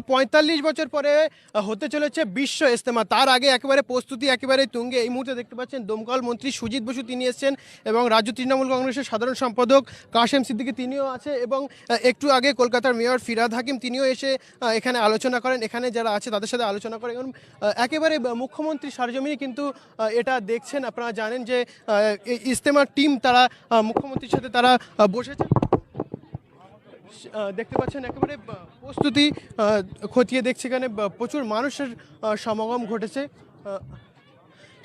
45 বছর পরে হতে চলেছে বিশ্ব ইজতেমা। তার আগে একেবারে প্রস্তুতি একেবারে তুঙ্গে। এই মুহূর্তে দেখতে পাচ্ছেন দমকল মন্ত্রী সুজিত বসু তিনি এসেছেন এবং রাজ্য তৃণমূল কংগ্রেসের সাধারণ সম্পাদক কাশেম সিদ্দিকী তিনিও আছে এবং একটু আগে কলকাতার মেয়র ফিরহাদ হাকিম তিনিও এসে এখানে আলোচনা করেন, এখানে যারা আছে তাদের সাথে আলোচনা করেন এবং একেবারে মুখ্যমন্ত্রী সরজমিনে কিন্তু এটা দেখছেন। আপনারা জানেন যে ইজতেমার টিম তারা মুখ্যমন্ত্রীর সাথে তারা বসেছে, দেখতে পাচ্ছেন একেবারে প্রস্তুতি খতিয়ে দেখছে। এখানে প্রচুর মানুষের সমাগম ঘটেছে।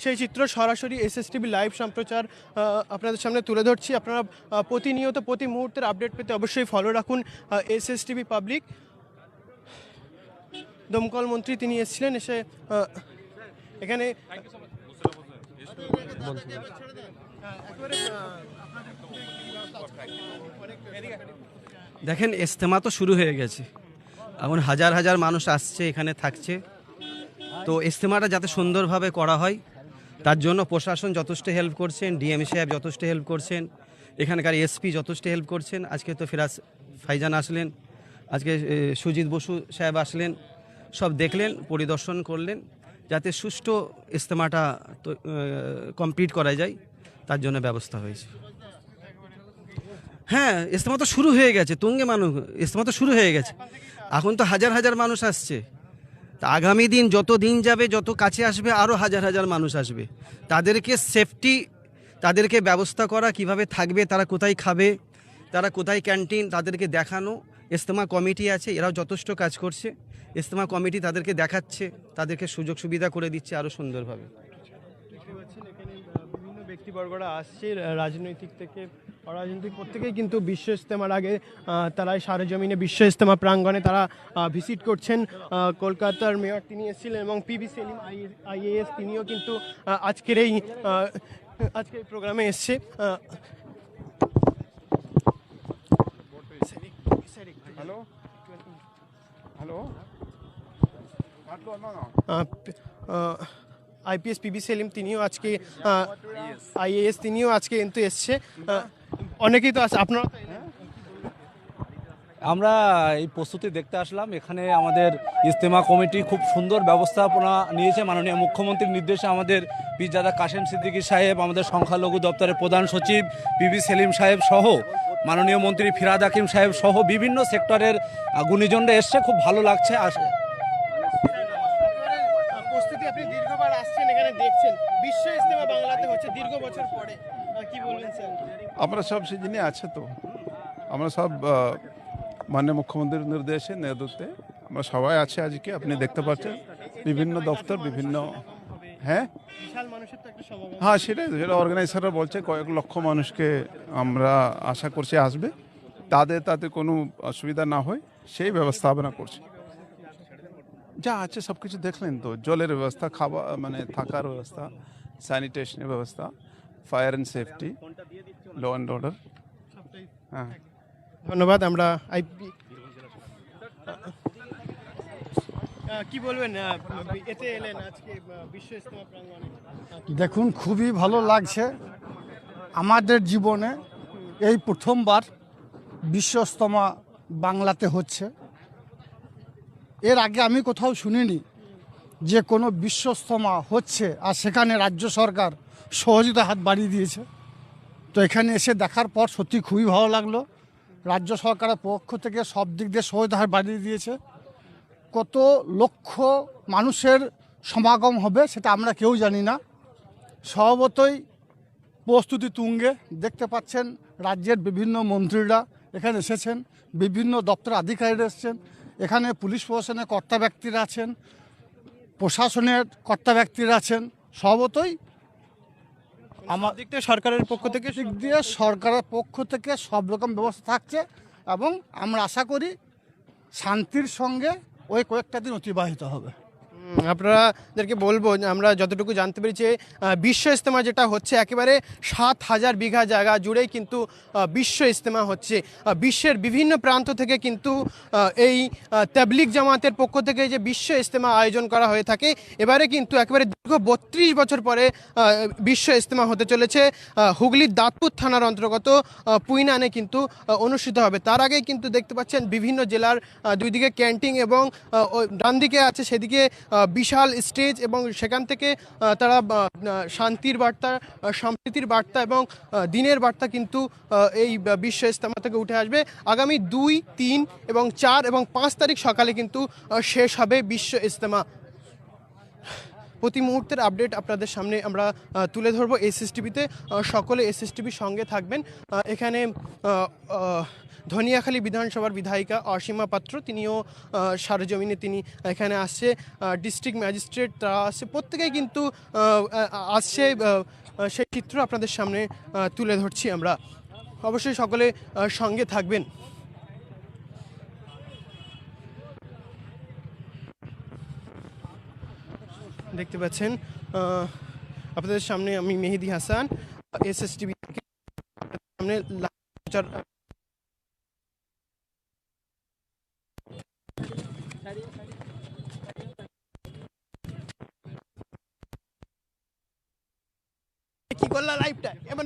সেই চিত্র সরাসরি এসএসটিভি লাইভ সম্প্রচার আপনাদের সামনে তুলে ধরছি। আপনারা প্রতিনিয়ত প্রতি মুহূর্তের আপডেট পেতে অবশ্যই ফলো রাখুন এসএসটিভি পাবলিক। দমকল মন্ত্রী তিনি এসেছিলেন, এসে এখানে দেখেন ইজতেমা তো শুরু হয়ে গেছে, এখন হাজার হাজার মানুষ আসছে, এখানে থাকছে। তো ইজতেমাটা যাতে সুন্দরভাবে করা হয় তার জন্য প্রশাসন যথেষ্ট হেল্প করছেন, ডিএম সাহেব যথেষ্ট হেল্প করছেন, এখানকার এসপি যথেষ্ট হেল্প করছেন। আজকে তো ফিরাজ ফাইজান আসলেন, আজকে সুজিত বসু সাহেব আসলেন, সব দেখলেন, পরিদর্শন করলেন, যাতে সুষ্ঠু ইজতেমাটা কমপ্লিট করা যায় তার জন্য ব্যবস্থা হয়েছে। হ্যাঁ, ইজতেমা তো শুরু হয়ে গেছে, তুঙ্গে মানুষ, ইজতেমা তো শুরু হয়ে গেছে, এখন তো হাজার হাজার মানুষ আসছে। তা আগামী দিন যত দিন যাবে, যত কাছে আসবে, আরও হাজার হাজার মানুষ আসবে। তাদেরকে সেফটি, তাদেরকে ব্যবস্থা করা, কিভাবে থাকবে, তারা কোথায় খাবে, তারা কোথায় ক্যান্টিন, তাদেরকে দেখানো। ইজতেমা কমিটি আছে, এরাও যথেষ্ট কাজ করছে। ইজতেমা কমিটি তাদেরকে দেখাচ্ছে, তাদেরকে সুযোগ সুবিধা করে দিচ্ছে আরও সুন্দরভাবে। বিভিন্ন ব্যক্তিবর্গরা আসছে রাজনৈতিক থেকে অরাজনৈতিক, প্রত্যেকেই কিন্তু বিশ্ব ইজতেমার আগে তারা সরেজমিনে বিশ্ব ইজতেমা প্রাঙ্গণে তারা ভিজিট করছেন। কলকাতার মেয়র তিনি এসেছিলেন এবং পিবি সেলিম আইএএস তিনিও কিন্তু আজকের এই প্রোগ্রামে এসছে। Hello hello IPS PB Selim তিনিও আজকে, আইএএস তিনিও আজকে কিন্তু এসছে। অনেকেই তো আছে, আপনারা আমরা এই প্রস্তুতি দেখতে আসলাম। এখানে আমাদের ইজতেমা কমিটি খুব সুন্দর ব্যবস্থাপনা নিয়েছে। মাননীয় মুখ্যমন্ত্রীর নির্দেশে আমাদের পীরজাদা কাশেম সিদ্দিকী সাহেব, আমাদের সংখ্যালঘু দপ্তরের প্রধান সচিব পিবি সেলিম সাহেব সহ, মাননীয় মন্ত্রী ফিরহাদ হাকিম সাহেব সহ বিভিন্ন সেক্টরের গুণীজনরা এসছে, খুব ভালো লাগছে। প্রস্তুতি, আপনি দীর্ঘবার আসছেন, এখানে দেখছেন বিশ্ব ইজতেমা বাংলাতে হচ্ছে দীর্ঘ বছর পরে, কি বলবেন স্যার? আমরা সব সিজনে আছে, তো আমরা সব মাননীয় মুখ্যমন্ত্রীর নির্দেশে নেতৃত্বে আমরা সবাই আছে আজকে। আপনি দেখতে পাচ্ছেন বিভিন্ন দপ্তর, বিভিন্ন, হ্যাঁ হ্যাঁ সেটা অর্গানাইজাররা বলছে কয়েক লক্ষ মানুষকে আমরা আশা করছি আসবে, তাতে কোনো অসুবিধা না হয় সেই ব্যবস্থাপনা করছি। যা আছে সব কিছু দেখলেন তো, জলের ব্যবস্থা, খাবার মানে থাকার ব্যবস্থা, স্যানিটেশনের ব্যবস্থা, fire and safety, law and order. হ্যাঁ, ধন্যবাদ। আমরা কি বলবেন, এতে এলেন আজকে বিশ্ব ইজতেমা প্রাঙ্গণে? দেখুন, খুবই ভালো লাগছে। আমাদের জীবনে এই প্রথমবার বিশ্ব ইজতেমা বাংলাতে হচ্ছে। এর আগে আমি কোথাও শুনিনি যে কোনো বিশ্ব ইজতেমা হচ্ছে আর সেখানে রাজ্য সরকার সহযোগিতা হাত বাড়িয়ে দিয়েছে। তো এখানে এসে দেখার পর সত্যি খুবই ভালো লাগলো। রাজ্য সরকারের পক্ষ থেকে সব দিক দিয়ে সহযোগিতা হাত বাড়িয়ে দিয়েছে। কত লক্ষ মানুষের সমাগম হবে সেটা আমরা কেউ জানি না। স্বভাবতই প্রস্তুতি তুঙ্গে। দেখতে পাচ্ছেন রাজ্যের বিভিন্ন মন্ত্রীরা এখানে এসেছেন, বিভিন্ন দপ্তর আধিকারিকরা এসেছেন, এখানে পুলিশ প্রশাসনের কর্তা ব্যক্তিরা আছেন, প্রশাসনের কর্তা ব্যক্তিরা আছেন। স্বভাবতই আমার দিক থেকে সরকারের পক্ষ থেকে দিক দিয়ে সরকারের পক্ষ থেকে সব রকম ব্যবস্থা থাকছে এবং আমরা আশা করি শান্তির সঙ্গে ওই কয়েকটা দিন অতিবাহিত হবে। আপনাদেরকে বলবো যে আমরা যতটুকু জানতে পেরেছি বিশ্ব ইজতেমা যেটা হচ্ছে একেবারে 7,000 বিঘা জায়গা জুড়েই কিন্তু বিশ্ব ইজতেমা হচ্ছে। বিশ্বের বিভিন্ন প্রান্ত থেকে কিন্তু এই তাবলিগ জামাতের পক্ষ থেকে যে বিশ্ব ইজতেমা আয়োজন করা হয়ে থাকে, এবারে কিন্তু একেবারে দীর্ঘ 32 বছর পরে বিশ্ব ইজতেমা হতে চলেছে হুগলির দাঁতপুর থানার অন্তর্গত পুইনানে কিন্তু অনুষ্ঠিত হবে। তার আগে কিন্তু দেখতে পাচ্ছেন বিভিন্ন জেলার দুই দিকে ক্যান্টিন এবং ডান দিকে আছে সেদিকে বিশাল স্টেজ এবং সেখান থেকে তারা শান্তির বার্তা, সম্প্রীতির বার্তা এবং দিনের বার্তা কিন্তু এই বিশ্ব ইজতেমা থেকে উঠে আসবে। আগামী 2, 3 এবং 4 এবং 5 তারিখ সকালে কিন্তু শেষ হবে বিশ্ব ইজতেমা। প্রতি মুহূর্তের আপডেট আপনাদের সামনে আমরা তুলে ধরবো এসএসটিভিতে। সকলে এসএসটিভির সঙ্গে থাকবেন। এখানে ধনিয়াখালী বিধানসভার বিধায়িকা অসীমা পাত্র, তিনিও সরেজমিনে তিনি এখানে আসছে। ডিস্ট্রিক্ট ম্যাজিস্ট্রেট তারা আসছে, প্রত্যেকেই কিন্তু আসছে। সেই চিত্র আপনাদের সামনে তুলে ধরছি আমরা। অবশ্যই সকলে সঙ্গে থাকবেন। দেখতে পাচ্ছেন আপনাদের সামনে আমি মেহেদি হাসান, এসএসটিভি সামনে প্রচার। কি করলা লাইভটা এমন